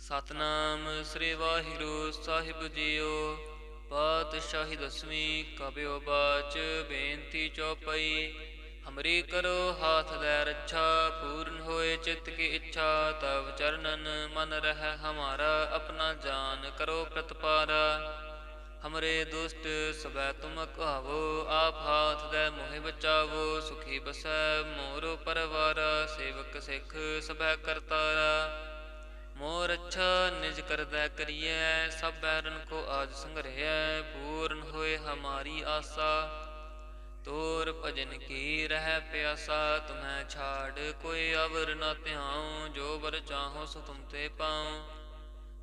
ਸਤਨਾਮ ਸ੍ਰੀ ਵਾਹਿਗੁਰੂ ਸਾਹਿਬ JIO. ਪਾਤਸ਼ਾਹੀ ਦਸਵੀਂ ਕਬਿਓ ਬਾਚ ਬੇਨਤੀ ਚੌਪਈ। ਹਮਰੀ ਕਰੋ ਹਾਥ ਲੈ ਰੱਛਾ, ਪੂਰਨ ਹੋਏ ਚਿੱਤ ਕੀ ਇੱਛਾ। ਤਵ ਚਰਨਨ ਮਨ ਰਹਿ ਹਮਾਰਾ, ਆਪਣਾ ਜਾਨ ਕਰੋ ਪ੍ਰਤਪਾਰਾ। हमरे दुष्ट सबै तुम कहावो, आप हाथ दे मोहि बचावो। सुखी बसै मोरो परवारा, सेवक सिख सबै करतारा। मोर अच्छा निज करदै करियै, सब बैरन को आज संघरियै। पूर्ण होए हमारी आसा, तोर भजन की रह प्यासा। तुम्हें छाड़ कोई अवर न ध्याऊं, जो बर चाहो सो तुम ते पाऊं।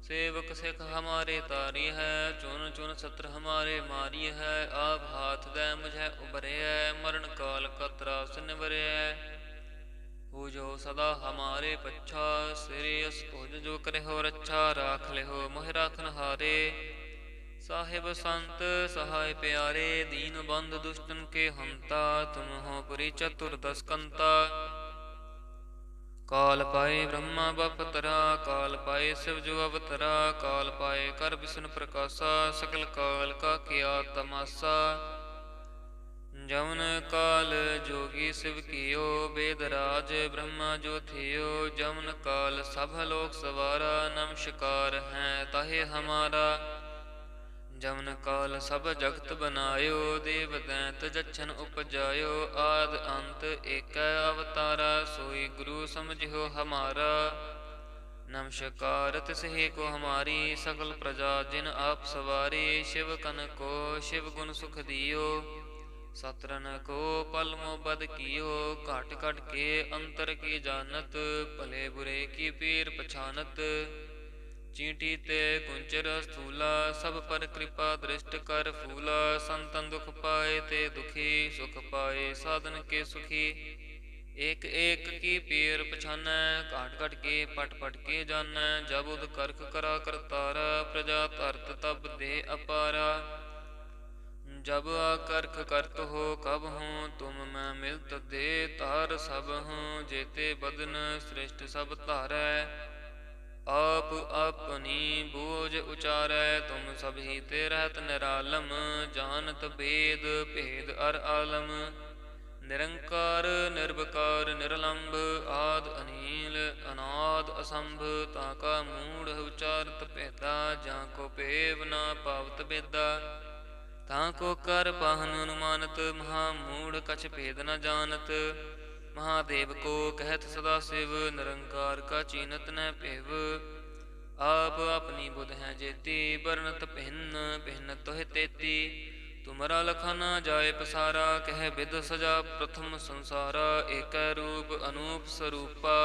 सेवक सिख हमारे तारी है, चुन चुन सत्र हमारे मारी है। आप हाथ दे मुझे उबरे है, मरण काल का त्रास निवरे है। हो जो सदा हमारे पच्छा, श्रेयस तुझ जो करे हो रच्छा। राख ले हो मोहि राखन हारे, साहिब संत सहाय प्यारे। दीन बंद दुष्टन के हंता, तुम हो पुरी चतुर्दश कंता। काल पाए ब्रह्मा बपतरा, काल पाए शिव जो अवतरा। काल पाए कर विष्णु प्रकाशा, सकल काल का किया तमाशा। जमन काल जोगी शिव कियो, वेदराज ब्रह्मा जो थियो। जमन काल सब लोक सवारा, नमस्कार है ताहे हमारा। जमन काल सब जगत बनायो, देव दैत जच्छन उपजायो। आद अंत एक अवतारा, सोई गुरु समझियो हमारा। नमस्कार तिसहि को हमारी, सकल प्रजा जिन आप सवारी। शिव कन को शिव गुण सुख दियो, सतरन को पल मोबद कियो। घट घट के अंतर की जानत, भले बुरे की पीर पछानत। चींटी ते कुंचर स्थूला, सब पर कृपा दृष्ट कर फूला। संतन दुख पाए ते दुखी, सुख पाए साधन के सुखी। एक एक की पीर पछानै, घाट घट के पट पट के जानै। जब उद करख करा करतारा, प्रजा धरत तब दे अपारा। जब आकर्ख करत हो कब हूँ, तुम मैं मिलत दे तार सब हूँ। जेते बदन श्रेष्ठ सब धारै, आप अपनी बोझ उचारै। तुम सब ही ते रहत निरालम, जानत भेद भेद अर आलम। निरंकार निर्विकार निरलंब, आद अनील अनाद असंभ। ताका मूढ़ उचारत भेदा, जाको पेव न पावत बेदा। ताको कर पाहन अनुमानत, महामूढ़ कछ भेद न जानत। महादेव को कहत सदा शिव, निरंकार का चीनत न पेव। आप अपनी बुध है जेती, बरनत भिन्न भिन्न तोह तेती। तुमरा लखा न जाय पसारा, कह विद सजा प्रथम संसारा। एक रूप अनूप स्वरूपा,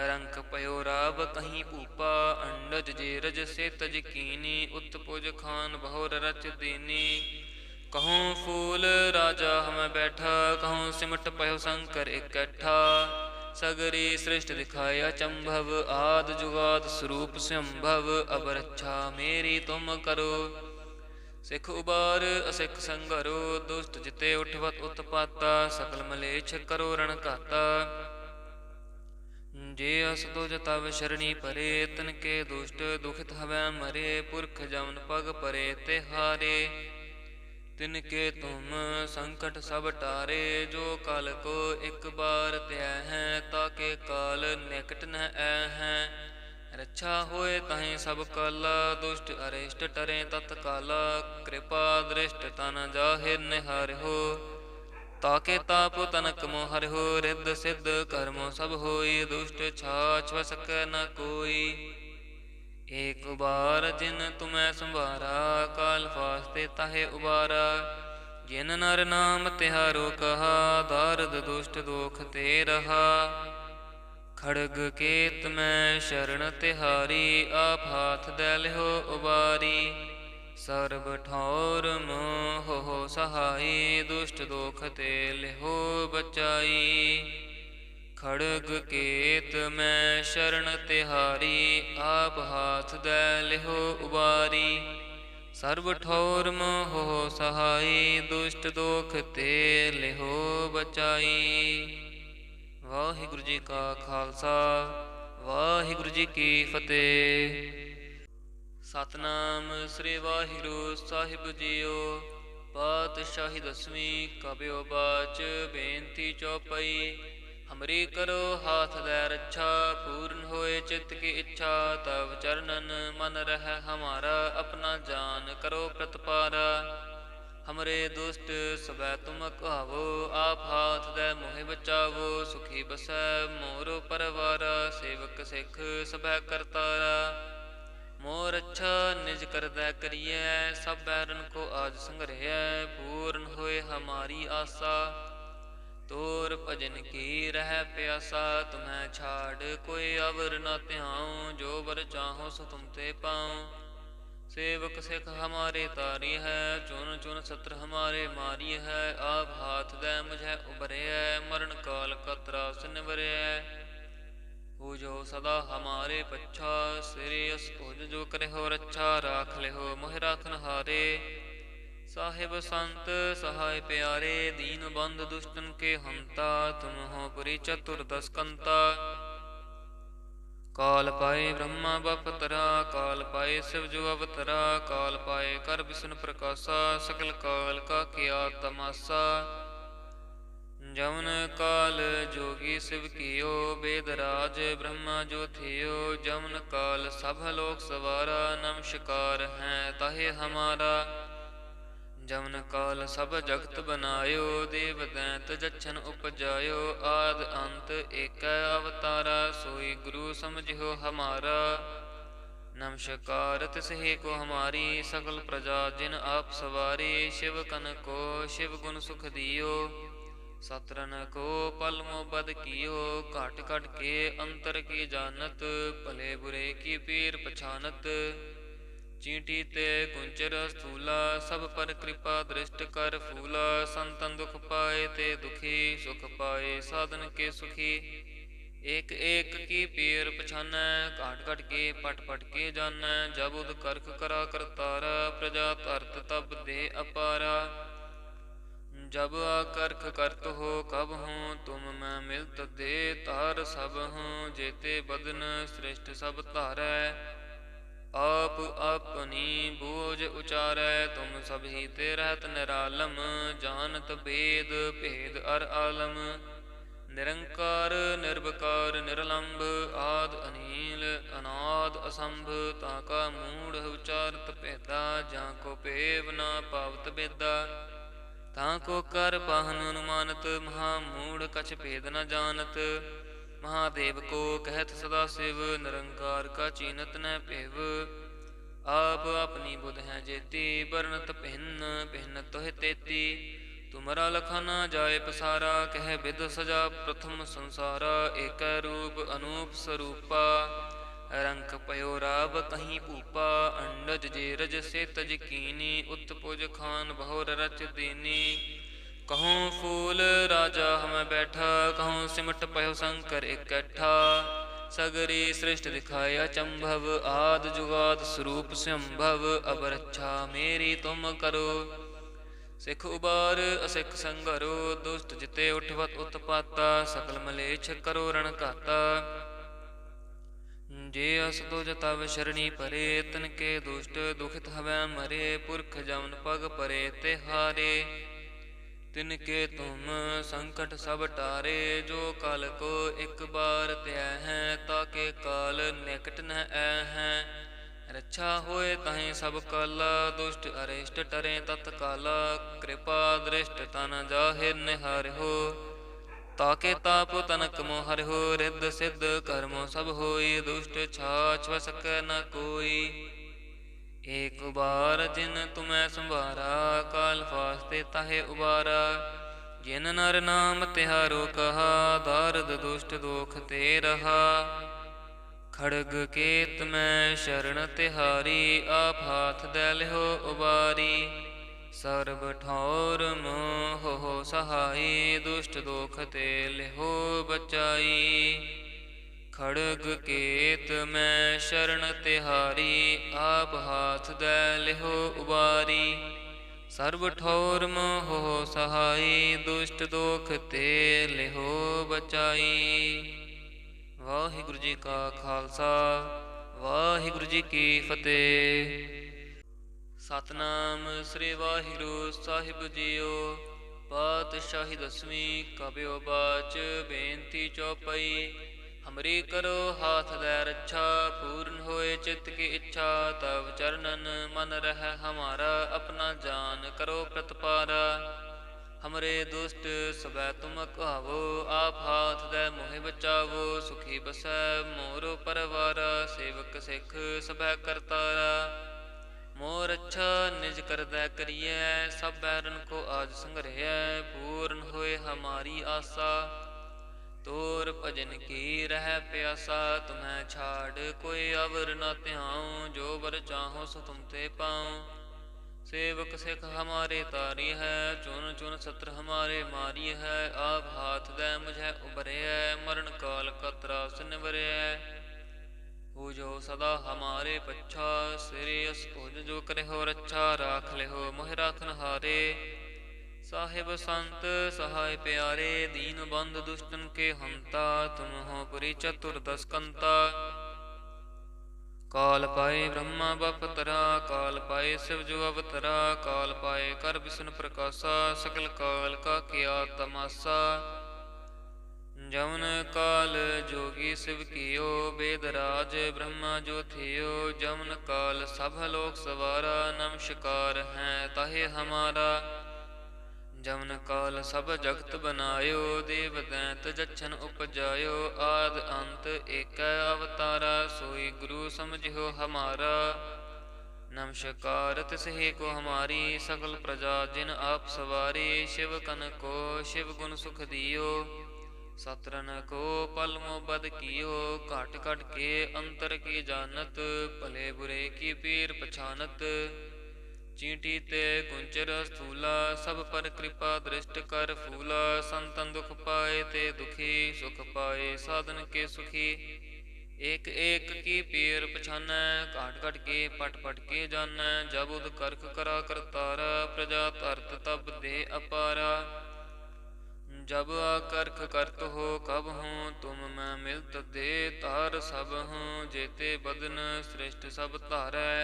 रंक पयो राव कहीं भूपा। अंडज जेरज से तज कीनी, उत्पुज खान बहुर रच दीनी। कहूँ फूल राजा हमें बैठा, कहूँ सिमट पयो शंकर इकट्ठा। सगरी सृष्टि दिखाए अचंभव, आद जुगाद स्वरूप संभव। अब रक्षा मेरी तुम करो, सिख उबार असिख संघरो। दुष्ट जिते उठवत उत्पाता, सकल मलेच्छ करो रण घाता। जे अस तुझ तव शरणी परे, तिनके दुष्ट दुखित हवै मरे। पुरख जमन पग परे तिहारे, तिनके तुम संकट सब टारे। जो काल को एक बार त्याह है, ताके काल निकट न ऐ है। रक्षा होए ताहि सब काला, दुष्ट अरिष्ट टरे तत्काला। कृपा दृष्ट तन जाहिर निहार हो, ताके ताप तनक मोहर हो। रिद्ध सिद्ध कर्मो सब होई, दुष्ट छाछ वसक न कोई। एक बार जिन तुम्हें संभारा, काल फास्ते ताहे उबारा। जिन नर नाम तिहारो कहा, दारद दुष्ट दोख ते रहा। खड़ग केत में शरण तिहारी, आप हाथ दे लिहो उबारी। सर्ब ठौर मोह हो सहाई, दुष्ट दोख ते लिहो बचाई। खड़ग केत में शरण तिहारी, आप हाथ दे लिहो उबारी। सर्व ठौर मोह हो सहाई, दुष्ट दोख ते लिहो बचाई। वाहिगुरु जी का खालसा, ਵਾਹਿਗੁਰੂ ਜੀ ਕੀ ਫਤਿਹ। ਸਤਨਾਮ ਸ੍ਰੀ ਵਾਹਿਗੁਰੂ ਸਾਹਿਬ ਜੀਓ। ਪਾਤਸ਼ਾਹੀ ਦਸਵੀਂ ਕਬਿਓ ਬਾਚ ਬੇਨਤੀ ਚੌਪਈ। ਹਮਰੀ ਕਰੋ ਹਾਥ ਦੈ ਰੱਛਾ, ਪੂਰਨ ਹੋਏ ਚਿੱਤ ਕੀ ਇੱਛਾ। ਤਵ ਚਰਨਨ ਮਨ ਰਹਿ ਹਮਾਰਾ, ਆਪਣਾ ਜਾਨ ਕਰੋ ਪ੍ਰਤਪਾਰਾ। ਹਮਰੇ ਦੁਸ਼ਟ ਸਬੈ ਤੁਮ ਕਹਾਵੋ, ਆਪ ਹਾਥ ਦੈ ਮੋਹਿ ਬਚਾਵੋ। ਸੁਖੀ ਬਸੈ ਮੋਰ ਪਰਵਾਰਾ, ਸੇਵਕ ਸਿੱਖ ਸਬੈ ਕਰਤਾਰਾ। ਮੋਰ ਅੱਛਾ ਨਿਜ ਕਰਦੈ ਕਰੀਐ, ਸਭ ਬੈਰਨ ਕੋ ਆਜ ਸੰਗ੍ਰਹਿਐ। ਪੂਰਨ ਹੋਏ ਹਮਾਰੀ ਆਸਾ, ਤੋਰ ਭਜਨ ਕੀ ਰਹਿ ਪਿਆਸਾ। ਤੁਮੈ ਛਾੜ ਕੋਈ ਅਵਰ ਨਾ ਧਿਆਉ, ਜੋ ਵਰ ਚਾਹੋ ਸੋ ਤੁਮ ਤੇ ਪਾਉ। सेवक सिख हमारे तारी है, चुन चुन सत्र हमारे मारी है। आप हाथ दे मुझे उबरे है, मरण काल का त्रास निवरे है। हो जो सदा हमारे पच्छा, श्रेयस तुझ जो करे हो रच्छा। राख ले हो मोह राखन हारे, साहिब संत सहाय प्यारे। दीन बंद दुष्टन के हंता, तुम हो पुरी चतुर्दश कंता। काल पाए ब्रह्मा बपतरा, काल पाए शिव जो अवतरा। काल पाए कर विष्णु प्रकाशा, सकल काल का किया तमाशा। जवन काल जोगी शिव कियो, वेदराज ब्रह्मा जो थियो। जवन काल सब लोक सवारा, नमस्कार है ताहे हमारा। जवन काल सब जगत बनायो, देव दैत जच्छन उपजायो। आद अंत एक अवतारा, सोई गुरु समझियो हमारा। नमस्कार तिसहि को हमारी, सकल प्रजा जिन आप सवारी। शिव कन को शिव गुण सुख दियो, सतरन को पल मोबद कियो। घट घट के अंतर की जानत, भले बुरे की पीर पछानत। चींटी ते कुंचर स्थूला, सब पर कृपा दृष्ट कर फूला। संतन दुख पाए ते दुखी, सुख पाए साधन के सुखी। एक एक की पीर पछानै, घाट घट के पट पट के जानै। जब उद करख करा करतारा, प्रजा धरत तब दे अपारा। जब आकर्ख करत हो कब हूँ, तुम मैं मिलत दे तार सब हूँ। जेते बदन श्रेष्ठ सब धारै, आप अपनी बोझ उचारै। तुम सभी ते रहत निरालम, जानत भेद भेद अर आलम। निरंकार निर्विकार निरलंब, आद अनील अनाद असंभ। ताका मूढ़ उचारत भेदा, जाको पेव ना पावत बेदा। ताको कर पाहन अनुमानत, महामूढ़ कछ भेद न जानत। महादेव को कहत सदा शिव, निरंकार का चीनत न पेव। आप अपनी बुध है जेती, बरनत भिन्न भिन्न तोह तेती। तुमरा लखा न जाय पसारा, कह विद सजा प्रथम संसारा। एक रूप अनूप स्वरूपा, रंक पयो राव कहीं भूपा। अंडज जेरज से तज कीनी, उत्पुज खान बहुर रच दीनी। कहूँ फूल राजा हम बैठा, कहूँ सिमट पयो शंकर इकट्ठा। सगरी सृष्ट दिखाया चंभव, आद जुगाद स्वरूप संभव। अब रक्षा मेरी तुम करो, सिख उबार असिख संगरो। दुष्ट जिते उठवत उत्पाता, सकल मलेच्छ करो रण घाता। जे अस तुझ तव शरणी परे, तिनके दुष्ट दुखित हवै मरे। पुरख जमन पग परे ते हारे, तिनके तुम संकट सब टारे। जो काल को एक बार त्याह है, ताके काल निकट न ऐ है। रक्षा होए ताहि सब काला, दुष्ट अरिष्ट टरे तत्काला। कृपा दृष्ट तन जाहिर निहारिहो, ताके ताप तनक मोह हरिहो। रिद्ध सिद्ध कर्मो सब होई, दुष्ट छाछ सकै न कोई। एक बार जिन तुम्हें संभारा, काल फास्ते ताहे उबारा। जिन नर नाम तिहारो कहा, दारद दुष्ट दोख ते रहा। खड़ग केत में शरण तिहारी, आप हाथ दे लिहो उबारी। सर्ब ठौर मोह हो सहाई, दुष्ट दोख ते लिहो बचाई। खड़ग केत में शरण तिहारी, आप हाथ दे लिहो उबारी। सर्व ठौर मोह सहाई, दुष्ट दोख ते लिहो बचाई। ਵਾਹਿਗੁਰੂ ਜੀ ਕਾ ਖਾਲਸਾ ਵਾਹਿਗੁਰੂ ਜੀ ਕੀ ਫਤਿਹ। ਸਤਨਾਮ ਸ੍ਰੀ ਵਾਹਿਗੁਰੂ ਸਾਹਿਬ ਜੀਓ। ਪਾਤਸ਼ਾਹੀ ਦਸਵੀਂ ਕਬਿਓ ਬਾਚ ਬੇਨਤੀ ਚੌਪਈ। ਹਮਰੀ ਕਰੋ ਹਾਥ ਦੈ ਰੱਛਾ, ਪੂਰਨ ਹੋਏ ਚਿੱਤ ਕੀ ਇੱਛਾ। ਤਵ ਚਰਨਨ ਮਨ ਰਹਿ ਹਮਾਰਾ, ਆਪਣਾ ਜਾਨ ਕਰੋ ਪ੍ਰਤਪਾਰਾ। हमरे दुष्ट सबै तुम कहावो, आप हाथ दे मोहि बचावो। सुखी बसै मोरो परवारा, सेवक सिख सबै करतारा। मोर अच्छा निज करदै करियै, सब बैरन को आज संघरियै। पूर्ण होए हमारी आसा, तोर भजन की रह प्यासा। तुम्हें छाड़ कोई अवर न ध्याऊं, जो बर चाहो सो तुम ते पाऊं। सेवक सिख हमारे तारी है, चुन चुन सत्र हमारे मारी है। आप हाथ दे मुझे उबरे है, मरण काल का त्रास निवरे है। हो जो सदा हमारे पच्छा, श्रेयस भोज जो करे हो रच्छा। राख ले हो मोहि राखन हारे, साहिब संत सहाय प्यारे। दीन बंद दुष्टन के हंता, तुम हो पुरी चतुर्दश कंता। काल पाए ब्रह्मा बपतरा, काल पाए शिव जो अवतरा। काल पाए कर विष्णु प्रकाशा, सकल काल का किया तमाशा। जवन काल जोगी शिव कियो, वेद राज ब्रह्मा जो थियो। जवन काल सब लोक सवारा, नमस्कार है ताहे हमारा। जवन काल सब जगत बनायो, देव दैत जच्छन उपजायो। आद अंत एक अवतारा, सोई गुरु समझियो हमारा। नमस्कार तिसहि को हमारी, सकल प्रजा जिन आप सवारी। शिव कन को शिव गुण सुख दियो, सतरन को पल मोबद कियो। घट घट के अंतर की जानत, भले बुरे की पीर पछानत। चींटी ते गुंचर स्थूला, सब पर कृपा दृष्ट कर फूला। संतन दुख पाए ते दुखी, सुख पाए साधन के सुखी। एक एक की पीर पछानै, घाट घट के पट पट के जानै। जब उद करख करा करतारा, प्रजा धरत तब दे अपारा। जब आकर्ख करत हो कब हूँ, तुम मैं मिलत दे तार सब हूँ। जेते बदन श्रेष्ठ सब धारै,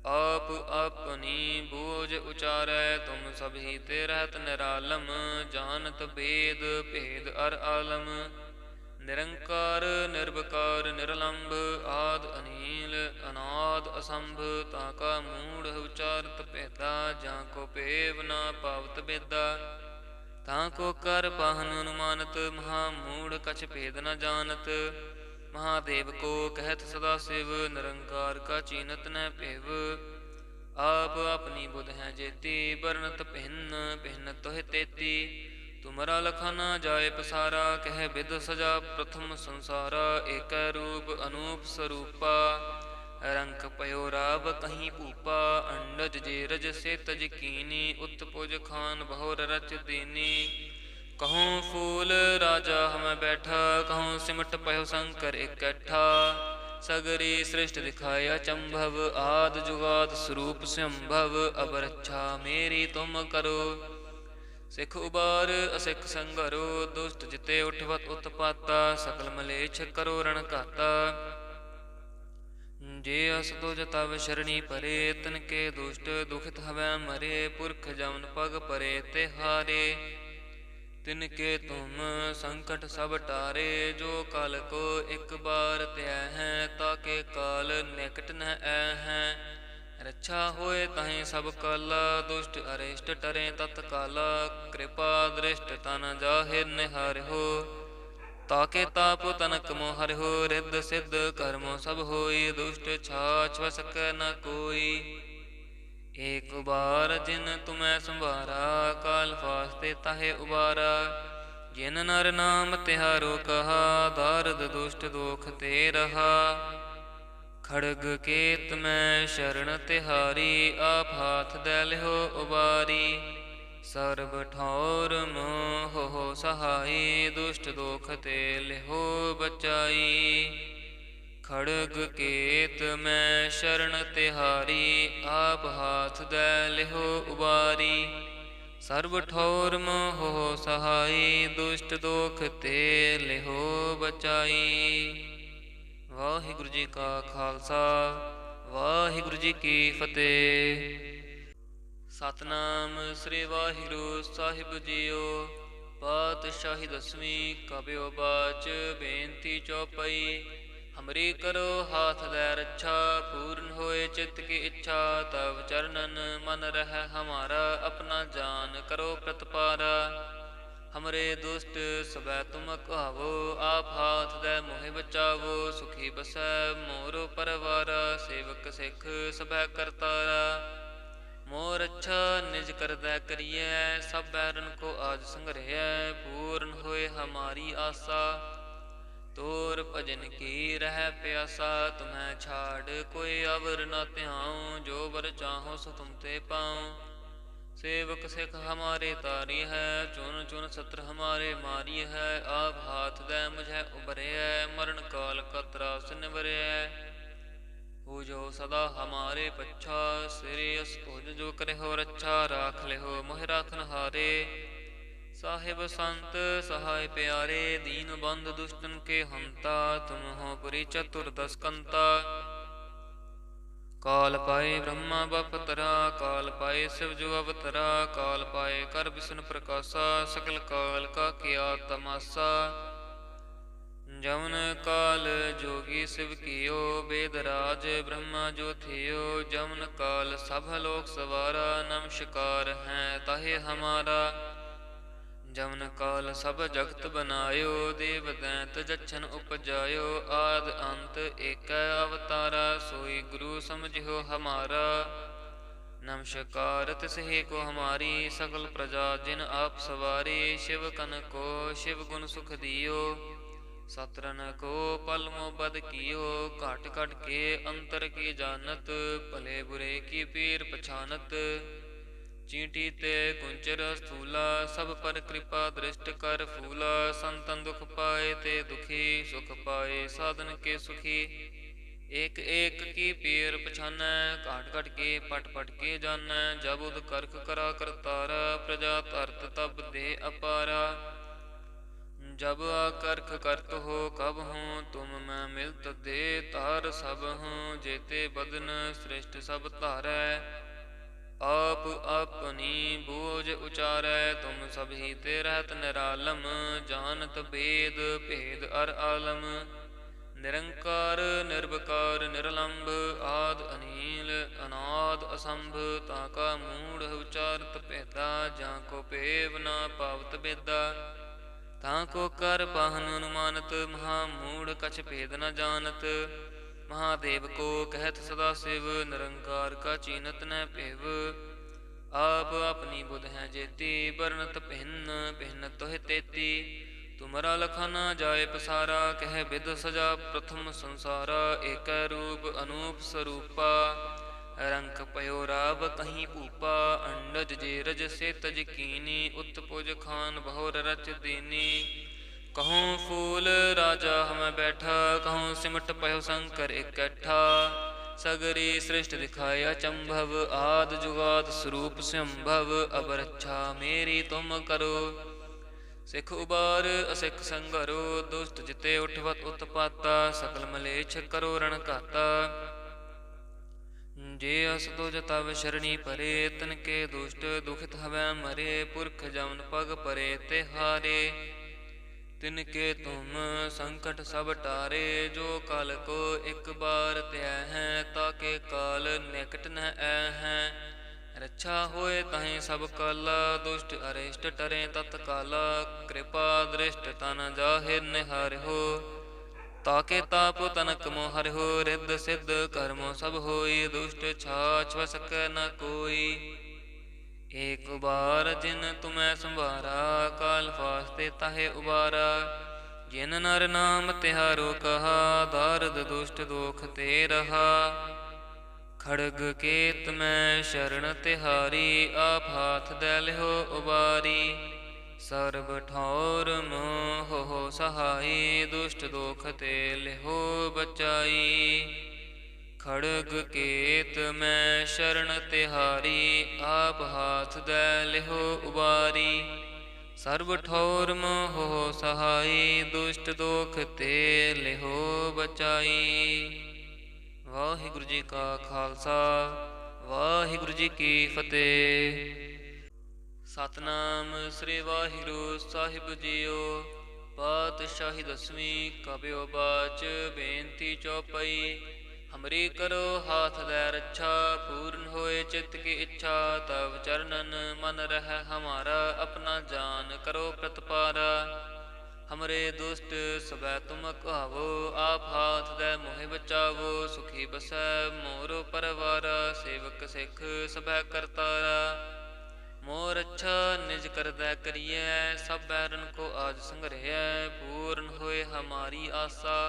आप अपनी बोझ उचारै। तुम सभी ते रहत निरालम, जानत भेद भेद अर आलम। निरंकार निर्विकार निरलंभ, आद अनील अनाद असंभ। ताका मूढ़ उचारत भेदा, जाको पेव ना पावत बेदा। ताको कर पाहन अनुमानत, महामूढ़ कछ भेद न जानत। महादेव को कहत सदा शिव, निरंकार का चीनत न पेव। आप अपनी बुध है जेती, बरनत भिन्न भिन्न तोह तेती। तुमरा लखा न जाय पसारा, कह विद सजा प्रथम संसारा। एक रूप अनूप स्वरूपा, रंक पयो राव कहीं भूपा। अंडज जेरज से तज कीनी, उत्पुज खान बहुर रच दीनी। कहूँ फूल राजा हम बैठा, कहूँ सिमट पयो शंकर इकट्ठा। सगरी सृष्टि दिखाया चंभव, आद जुगाद स्वरूप संभव। अब रक्षा मेरी तुम करो, सिख उबार असिख संघरो। दुष्ट जिते उठवत उत्पाता, सकल मलेच्छ करो रण घाता। जे अस तुज तव शरणी परे, तिनके दुष्ट दुखित हवै मरे। पुरख जमन पग परे ते हारे, तिनके तुम संकट सब टारे। जो काल को एक बार त्याह है, ताके काल निकट न ऐ है। रक्षा होए ताहि सब काला, दुष्ट अरिष्ट टरे तत्काला। कृपा दृष्ट तन जाहिर निहार हो, ताके ताप तनक मोहर हो। रिद्ध सिद्ध कर्मो सब होई, दुष्ट छाछ वसक न कोई। एक बार जिन तुम्हें संभारा, काल फास्ते ताहे उबारा। जिन नर नाम तिहारो कहा, दारद दुष्ट दोख ते रहा। खड़ग केत में शरण तिहारी, आप हाथ दे लिहो उबारी। सर्ब ठौर मोह हो सहाई, दुष्ट दोख ते लिहो बचाई। खड़ग केत में शरण तिहारी, आप हाथ दे लिहो उबारी। ਸਰਬ ਠੌਰ ਮੋਹ ਸਹਾਈ, ਦੁਸ਼ਟ ਦੋਖ ਤੇ ਲਿਹੋ ਬਚਾਈ। ਵਾਹਿਗੁਰੂ ਜੀ ਕਾ ਖਾਲਸਾ, ਵਾਹਿਗੁਰੂ ਜੀ ਕੀ ਫਤਿਹ। ਸਤਿਨਾਮ ਸ੍ਰੀ ਵਾਹਿਗੁਰੂ ਸਾਹਿਬ ਜੀਓ। ਪਾਤਸ਼ਾਹੀ ਦਸਵੀਂ ਕਬਿਓ ਬਾਚ, ਬੇਨਤੀ ਚੌਪਈ। ਹਮਰੀ ਕਰੋ ਹਾਥ ਦੈ ਰੱਛਾ, ਪੂਰਨ ਹੋਏ ਚਿੱਤ ਕੀ ਇੱਛਾ। ਤਵ ਚਰਨਨ ਮਨ ਰਹਿ ਹਮਾਰਾ, ਆਪਣਾ ਜਾਨ ਕਰੋ ਪ੍ਰਤਪਾਰਾ। ਹਮਰੇ ਦੁਸ਼ਟ ਸਬੈ ਤੁਮ ਕਹਾਵੋ, ਆਪ ਹਾਥ ਦੈ ਮੋਹਿ ਬਚਾਵੋ। ਸੁਖੀ ਬਸੈ ਮੋਰੋ ਪਰਵਾਰਾ, ਸੇਵਕ ਸਿੱਖ ਸਬੈ ਕਰਤਾਰਾ। ਮੋਰ ਅੱਛਾ ਨਿਜ ਕਰਦੈ ਕਰੀਐ, ਸਭ ਬੈਰਨ ਕੋ ਆਜ ਸੰਗ੍ਰਹਿਐ। ਪੂਰਨ ਹੋਏ ਹਮਾਰੀ ਆਸਾ, ਤੋਰ ਭਜਨ ਕੀ ਰਹਿ ਪਿਆਸਾ। ਤੁਮੈ ਛਾੜ ਕੋਈ ਅਵਰ ਨਾ ਧਿਆਉ, ਜੋ ਵਰ ਚਾਹੋ ਸੋ ਤੁਮ ਤੇ ਪਾਉ। ਸੇਵਕ ਸਿੱਖ ਹਮਾਰੇ ਤਾਰੀ ਹੈ, ਚੁਨ ਚੁਨ ਸਤਰ ਹਮਾਰੇ ਮਾਰੀ ਹੈ। ਆਪ ਹਾਥ ਦੈ ਮੁਝੈ ਉਬਰਿਐ, ਮਰਨ ਕਾਲ ਕਾ ਤਰਾਸ ਨਿਵਰਿਐ। ਹੋ ਜੋ ਸਦਾ ਹਮਾਰੇ ਪੱਛਾ, ਸਿਰੇ ਅਸ ਤੁਜ ਜੋ ਕਰਿਓ ਰੱਛਾ। ਰਾਖ ਲਿਓ ਮੋਹਿ ਰਾਖਨ ਹਾਰੇ, ਸਾਹਿਬ ਸੰਤ ਸਹਾਇ ਪਿਆਰੇ। ਦੀਨ ਬੰਧ ਦੁਸ਼ਟਨ ਕੇ ਹੰਤਾ, ਤੁਮ ਹੋ ਪੁਰੀ ਚਤੁਰ ਦਸ ਕੰਤਾ। ਕਾਲ ਪਾਏ ਬ੍ਰਹਮਾ ਬਪਤਰਾ, ਕਾਲ ਪਾਏ ਸਿਵ ਜੋ ਅਵਤਰਾ। ਕਾਲ ਪਾਏ ਕਰ ਵਿਸ਼ਨ ਪ੍ਰਕਾਸ਼ਾ, ਸਕਲ ਕਾਲ ਕਾ ਕੀਆ ਤਮਾਸਾ। ਜਮਨ ਕਾਲ ਜੋਗੀ ਸਿਵ ਕੀਓ, ਬੇਦ ਰਾਜ ਬ੍ਰਹਮਾ ਜੋ ਥਿਓ। ਜਮਨ ਕਾਲ ਸਭ ਲੋਕ ਸਵਾਰਾ, ਨਮਸਕਾਰ ਹੈ ਤਾਹਿ ਹਮਾਰਾ। ਜਮਨ ਕਾਲ ਸਭ ਜਗਤ ਬਨਾਇਓ, ਦੇਵ ਦੈਂਤ ਜਛਨ ਉਪਜਾਇਓ। ਆਦ ਅੰਤ ਏਕੈ ਅਵਤਾਰਾ, ਸੋਈ ਗੁਰੂ ਸਮਝਿਓ ਹਮਾਰਾ। ਨਮਸਕਾਰ ਤਿਸਹਿ ਕੋ ਹਮਾਰੀ, ਸਕਲ ਪ੍ਰਜਾ ਜਿਨ ਆਪ ਸਵਾਰੀ। ਸ਼ਿਵ ਕਨ ਕੋ ਸ਼ਿਵ ਗੁਣ ਸੁਖ ਦਿਓ, ਸਤਰਨ ਕੋ ਪਲ ਮੋ ਬਦ ਕੀਓ। ਘਟ ਘਟ ਕੇ ਅੰਤਰ ਕੀ ਜਾਨਤ, ਭਲੇ ਬੁਰੇ ਕੀ ਪੀਰ ਪਛਾਨਤ। ਚੀਂਟੀ ਤੇ ਕੁੰਚਰ ਸਥੂਲਾ, ਸਭ ਪਰ ਕਿਰਪਾ ਦ੍ਰਿਸ਼ਟ ਕਰ ਫੂਲਾ। ਸੰਤਨ ਦੁਖ ਪਾਏ ਤੇ ਦੁਖੀ, ਸੁਖ ਪਾਏ ਸਾਧਨ ਕੇ ਸੁਖੀ। ਏਕ ਏਕ ਕੀ ਪੀਰ ਪਛਾਨੈ, ਘਾਟ ਘਟ ਕੇ ਪਟ ਪਟ ਕੇ ਜਾਨੈ। ਜਬ ਉਦ ਕਰਖ ਕਰਾ ਕਰਤਾਰਾ, ਪ੍ਰਜਾ ਧਰਤ ਤਬ ਦੇ ਅਪਾਰਾ। ਜਬ ਆਕਰਖ ਕਰਤ ਹੋ ਕਬ ਹੂੰ, ਤੁਮ ਮੈਂ ਮਿਲਤ ਦੇ ਤਾਰ ਸਭ ਹੂੰ। ਜੇਤੇ ਬਦਨ ਸ੍ਰਿਸ਼ਟ ਸਭ ਧਾਰੈ, ਆਪ ਆਪਣੀ ਬੋਝ ਉਚਾਰੈ। ਤੁਮ ਸਭ ਹੀ ਤੇ ਰਹਿਤ ਨਿਰਾਲਮ, ਜਾਨਤ ਬੇਦ ਭੇਦ ਅਰ ਆਲਮ। ਨਿਰੰਕਾਰ ਨਿਰਵਕਾਰ ਨਿਰਲੰਭ, ਆਦ ਅਨੀਲ ਅਨਾਦ ਅਸੰਭ। ਤਾਂ ਕਾ ਮੂੜ ਉਚਾਰਤ ਭੇਦਾ, ਜਾਂ ਕੋ ਭੇਵ ਨਾ ਪਾਵਤ ਬੇਦਾ। ਤਾਂ ਕੋ ਕਰ ਪਾਹਨ ਅਨੁਮਾਨਤ, ਮਹਾ ਮੂੜ ਕਛ ਭੇਦ ਨ ਜਾਨਤ। ਮਹਾਦੇਵ ਕੋ ਕਹਿਤ ਸਦਾ ਸਿਵ, ਨਿਰੰਕਾਰ ਕਾ ਚੀਨਤ ਨ ਭੇਵ। ਆਪ ਆਪਣੀ ਬੁਧ ਹੈ ਜੇਤੀ, ਬਰਨਤ ਭਿੰਨ ਭਿੰਨ ਤੋਹਿ ਤੇਤੀ। ਤੁਮਰਾ ਲਖਾ ਨਾ ਜਾਏ ਪਸਾਰਾ, ਕਹਿ ਬਿਦ ਸਜਾ ਪ੍ਰਥਮ ਸੰਸਾਰਾ। ਏਕੈ ਰੂਪ ਅਨੂਪ ਸਰੂਪਾ, ਰੰਕ ਪਇਓ ਰਾਵ ਕਹੀਂ ਭੂਪਾ। ਅੰਡਜ ਜੇ ਰਜ ਸੇ ਤਜ ਕੀਨੀ, ਉਤਪੁਜ ਖਾਨ ਬਹੁਰ ਰਚ ਦੀਨੀ। ਕਹੂੰ ਫੂਲ ਰਾਜਾ ਹਮੈ ਬੈਠਾ, ਕਹੂੰ ਸਿਮਟ ਪਇਓ ਸ਼ੰਕਰ ਇਕੱਠਾ। ਸਗਰੀ ਸ੍ਰਿਸ਼ਟ ਦਿਖਾਏ ਅਚੰਭਵ, ਆਦ ਜੁਗਾਦ ਸਰੂਪ ਸੰਭਵ। ਅਬ ਰੱਛਾ ਮੇਰੀ ਤੁਮ ਕਰੋ, ਸਿੱਖ ਉਬਾਰ ਅਸਿੱਖ ਸੰਘਰੋ। ਦੁਸ਼ਟ ਜਿਤੇ ਉਠਵਤ ਉਤਪਾਤਾ, ਸਕਲ ਮਲੇਛ ਕਰੋ ਰਣ ਘਾਤਾ। ਜੇ ਅਸ ਤੁਜ ਤਵ ਸ਼ਰਣੀ ਪਰੇ, ਤਨ ਕੇ ਦੁਸ਼ਟ ਦੁਖਿਤ ਹਵੈ ਮਰੇ। ਪੁਰਖ ਜਮਨ ਪਗ ਪਰੇ ਤੇ ਹਾਰੇ, ਤਿਨ ਕੇ ਤੁਮ ਸੰਕਟ ਸਭ ਟਾਰੇ। ਜੋ ਕਲ ਕੋ ਇਕ ਬਾਰ ਧਿਆ ਹੈ, ਤਾਕੇ ਕਾਲ ਨਿਕਟ ਨ ਐ ਹੈ। ਰੱਛਾ ਹੋਏ ਤਾਹੀਂ ਸਭ ਕਾਲਾ, ਦੁਸ਼ਟ ਅਰਿਸ਼ਟ ਟਰੇ ਤਤਕਾਲਾ। ਕਿਰਪਾ ਦ੍ਰਿਸ਼ਟ ਤਨ ਜਾਹਿਰ ਨਿਹਾਰਿਓ, ਤਾਕੇ ਤਾਪ ਤਨਕ ਮੋ ਹਰਿਓ। ਰਿੱਧ ਸਿੱਧ ਕਰਮੋ ਸਭ ਹੋਈ, ਦੁਸ਼ਟ ਛਾਛ ਵਸਕੈ ਨ ਕੋਈ। ਏਕ ਬਾਰ ਜਿਨ ਤੁਮੈ ਸੰਭਾਰਾ, ਕਾਲ ਫਾਸਤੇ ਤਾਹੇ ਉਬਾਰਾ। ਜਿਨ ਨਰ ਨਾਮ ਤਿਹਾਰੋ ਕਹਾ, ਦਾਰਦ ਦੁਸ਼ਟ ਦੋਖ ਤੇ ਰਹਾ। ਖੜਗ ਕੇਤ ਮੈਂ ਸ਼ਰਨ ਤਿਹਾਰੀ, ਆਪ ਹਾਥ ਦੈ ਲਿਓ ਉਬਾਰੀ। ਸਰਬ ਠੌਰ ਮੋਹ ਸਹਾਈ, ਦੁਸ਼ਟ ਦੋਖ ਤੇ ਲਿਓ ਬਚਾਈ। खड़ग केत मैं शरण तिहारी, आप हाथ दे लिहो उबारी। सर्व ठौर मोह सहाई, दुष्ट दोख ते लिहो बचाई। वाहिगुरु जी का खालसा, वाहिगुरु जी की फतेह। सतनाम श्री वाहिगुरु साहिब जीओ। पातशाही दसवीं कबियो बाच, बेनती चौपाई। हमरी करो हाथ दे रक्षा, पूर्ण होए चित्त की इच्छा। तब चरणन मन रह हमारा, अपना जान करो प्रतपारा। हमरे दुष्ट सबै तुम कहावो, आप हाथ दे मोहि बचावो। सुखी बसै मोर परवारा, सेवक सिख सबै करतारा। मोर अच्छा निज करदै करिए, सब बैरन को आज संग्रह। पूर्ण होए हमारी आशा,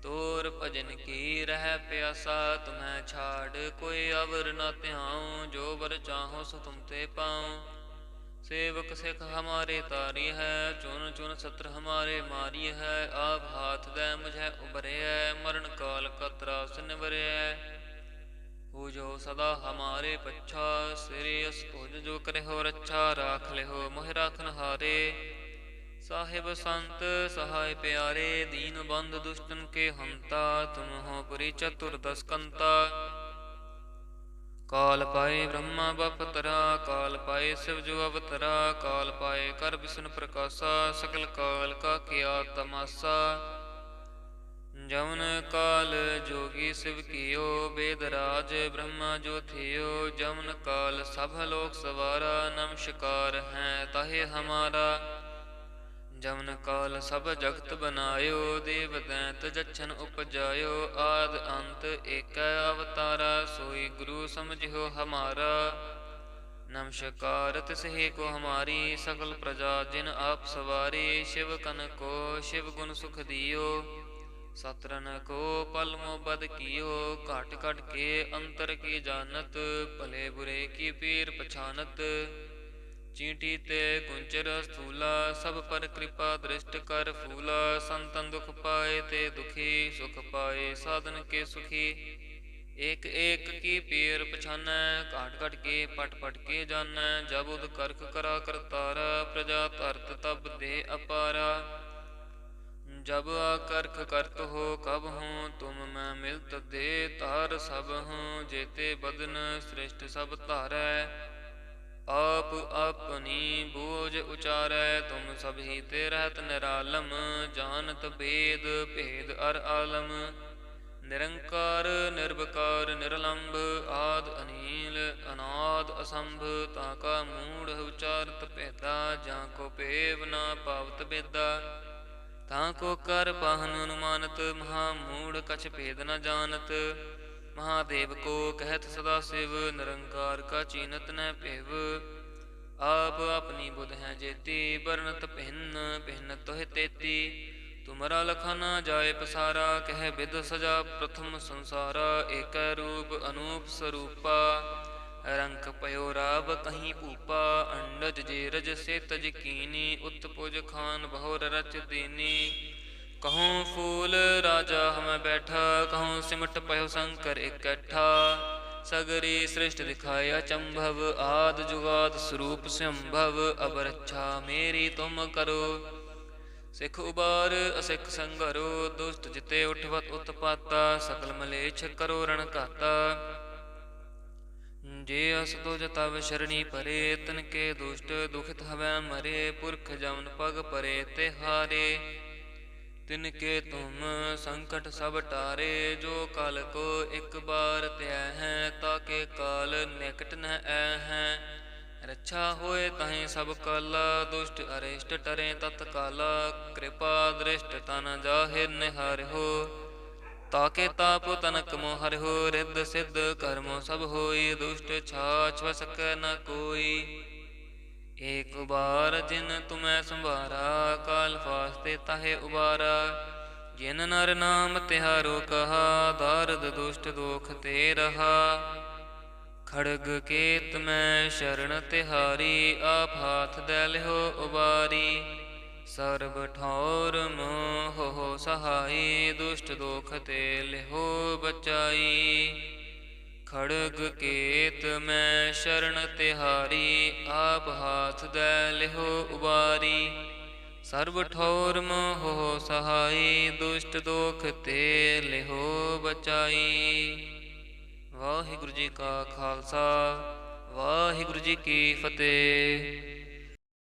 तोर भजन की रह प्यासा। तुम्हें छाड़ कोई अवर न त्याऊं, जो बर चाहो सो तुम ते पाऊं। सेवक सिख हमारे तारी है, चुन चुन सत्र हमारे मारी है। आप हाथ दे मुझे उबरे, मरण काल का त्रास निवरे। हो जो सदा हमारे पच्छा, श्रेयस खोज जो करे हो रक्षा। राख ले हो मोह राखन हारे, साहिब संत सहाय प्यारे। दीन बंद दुष्टन के हंता, तुम हो पुरी चतुर्दश कंता। काल पाए ब्रह्मा बपतरा, काल पाए शिव जो अवतरा। काल पाए कर विष्णु प्रकाशा, सकल काल का किया तमाशा। जवन काल जोगी शिव कियो, वेदराज ब्रह्मा जो थियो। जवन काल सब लोक सवारा, नमस्कार है ताहे हमारा। जवन काल सब जगत बनायो, देव दैत जच्छन उपजायो। आद अंत एक अवतारा, सोई गुरु समझियो हमारा। नमस्कार तिसहि को हमारी, सकल प्रजा जिन आप सवारी। शिव कन को शिव गुण सुख दियो, सतरन को पल मोबद कियो। घट घट के अंतर की जानत, भले बुरे की पीर पछानत। चींटी ते गुंचर स्थूला, सब पर कृपा दृष्ट कर फूला। संतन दुख पाए ते दुखी, सुख पाए साधन के सुखी। एक एक की पीर पछानै, घाट घट के पट पट के जानै। जब उद करक करा करतारा, प्रजा धरत तब दे अपारा। जब आकर्ख करत हो कब हूँ, तुम मैं मिलत दे तार सब हूँ। जेते बदन श्रेष्ठ सब धारै, आप अपनी बोझ उचारै। तुम सभी ते रहत निरालम, जानत भेद भेद अर आलम। निरंकार निर्विकार निरलंब, आद अनील अनाद असंभ। ताका मूढ़ उचारत भेदा, जाको पेव ना पावत बेदा। ताको कर पाहन अनुमानत, महामूढ़ कछ भेद न जानत। महादेव को कहत सदा शिव, निरंकार का चीनत न पेव। आप अपनी बुध है जेती, बरनत भिन्न भिन्न तोह तेती। तुमरा लखा न जाय पसारा, कह बिद सजा प्रथम संसारा। एक रूप अनूप स्वरूपा, रंक पयो राव कहीं भूपा। अंडज जेरज से तज कीनी, उत्पुज खान बहुर रच दीनी। कहूँ फूल राजा हम बैठा, कहूँ सिमट पयो शंकर इकट्ठा। सगरी सृष्टि दिखाए अचंभव, आद जुगाद स्वरूप संभव। अब रक्षा मेरी तुम करो, सिख उबार असिख संगरो। दुष्ट जिते उठवत उत्पाता, सकल मलेच्छ करो रण घाता। जे अस तुज तब शरणी परे, तिनके दुष्ट दुखित हवै मरे। पुरख जमन पग परे तिहारे, तिनके तुम संकट सब टारे। जो काल को एक बार त्याह है, ताके काल निकट न है। रक्षा होए ताहि सब काला, दुष्ट अरिष्ट टरे तत्काला। कृपा दृष्ट तन जाहिर निहार हो, ताके ताप तनक मोहर हो। रिद्ध सिद्ध कर्मो सब होई, दुष्ट छाछ वसक न कोई। एक बार जिन तुम्हें संभारा, काल फास्ते ताहे उबारा। जिन नर नाम तिहारो कहा, दारद दुष्ट दोख ते रहा। खड़ग केत में शरण तिहारी, आप हाथ दे लिहो उबारी। ਸਰਬ ਠੌਰ ਮੋਹ ਸਹਾਈ, ਦੁਸ਼ਟ ਦੋਖ ਤੇ ਲਿਹੋ ਬਚਾਈ। ਖੜਗ ਕੇਤ ਮੈਂ ਸ਼ਰਨ ਤਿਹਾਰੀ, ਆਪ ਹਾਥ ਦੈ ਲਿਹੋ ਉਬਾਰੀ। ਸਰਬ ਠੌਰ ਮੋਹ ਸਹਾਈ, ਦੁਸ਼ਟ ਦੋਖ ਤੇ ਲਿਹੋ ਬਚਾਈ। ਵਾਹਿਗੁਰੂ ਜੀ ਕਾ ਖਾਲਸਾ, ਵਾਹਿਗੁਰੂ ਜੀ ਕੀ ਫਤਿਹ।